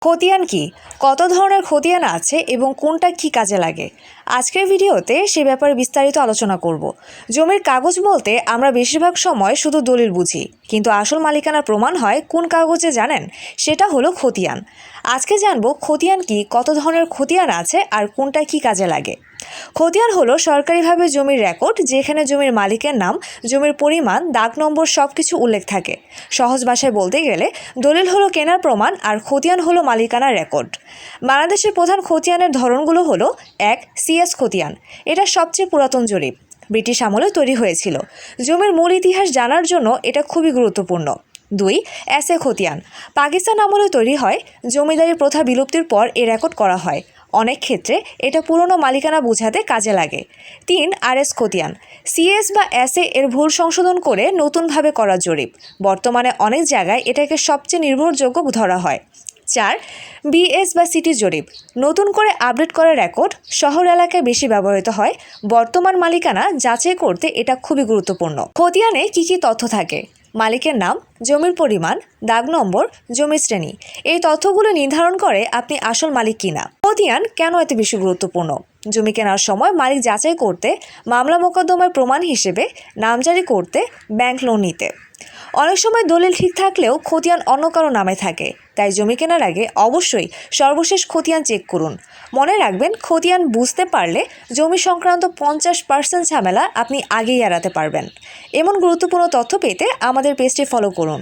খতিয়ান কি? কত ধরনের খতিয়ান আছে এবং কোনটা কি কাজে লাগে? আজকের ভিডিওতে সে ব্যাপারে বিস্তারিত আলোচনা করব। জমির কাগজ বলতে আমরা বেশিরভাগ সময় শুধু দলিল বুঝি, কিন্তু আসল মালিকানার প্রমাণ হয় কোন কাগজে জানেন? সেটা হলো খতিয়ান। আজকে জানবো খতিয়ান কি, কত ধরনের খতিয়ান আছে আর কোনটা কি কাজে লাগে। খতিয়ান হলো সরকারিভাবে জমির রেকর্ড, যেখানে জমির মালিকের নাম, জমির পরিমাণ, দাগ নম্বর সবকিছু উল্লেখ থাকে। সহজ ভাষায় বলতে গেলে দলিল হলো কেনার প্রমাণ আর খতিয়ান হলো মালিকানার রেকর্ড। বাংলাদেশের প্রধান খতিয়ানের ধরনগুলো হলো: 1. সিএস খতিয়ান। এটা সবচেয়ে পুরাতন জরিপ, ব্রিটিশ আমলে তৈরি হয়েছিল। জমির মূল ইতিহাস জানার জন্য এটা খুবই গুরুত্বপূর্ণ। 2. এসএ খতিয়ান। পাকিস্তান আমলে তৈরি হয়। জমিদারি প্রথা বিলুপ্তির পর এ রেকর্ড করা হয়। অনেক ক্ষেত্রে এটা পুরনো মালিকানা বোঝাতে কাজে লাগে। 3. আরএস খতিয়ান। সিএস বা এসএ এর ভুল সংশোধন করে নতুনভাবে করা জরিপ। বর্তমানে অনেক জায়গায় এটাকে সবচেয়ে নির্ভরযোগ্য ধরা হয়। 4. বিএস বা সিটি জরিপ। নতুন করে আপডেট করা রেকর্ড, শহর এলাকায় বেশি ব্যবহৃত হয়। বর্তমান মালিকানা যাচাই করতে এটা খুবই গুরুত্বপূর্ণ। খতিয়ানে কি কি তথ্য থাকে? মালিকের নাম, জমির পরিমাণ, দাগ নম্বর, জমির শ্রেণী। এই তথ্যগুলো নির্ধারণ করে আপনি আসল মালিক কিনা। খতিয়ান কেন এত বেশি গুরুত্বপূর্ণ? জমি কেনার সময় মালিক যাচাই করতে, মামলা মোকদ্দমার প্রমাণ হিসেবে, নামজারি করতে, ব্যাংক লোন নিতে। অনেক সময় দলিল ঠিক থাকলেও খতিয়ান অন্য কারো নামে থাকে, তাই জমি কেনার আগে অবশ্যই সর্বশেষ খতিয়ান চেক করুন। মনে রাখবেন, খতিয়ান বুঝতে পারলে জমি সংক্রান্ত 50% ঝামেলা আপনি আগেই এড়াতে পারবেন। এমন গুরুত্বপূর্ণ তথ্য পেতে আমাদের পেজটি ফলো করুন।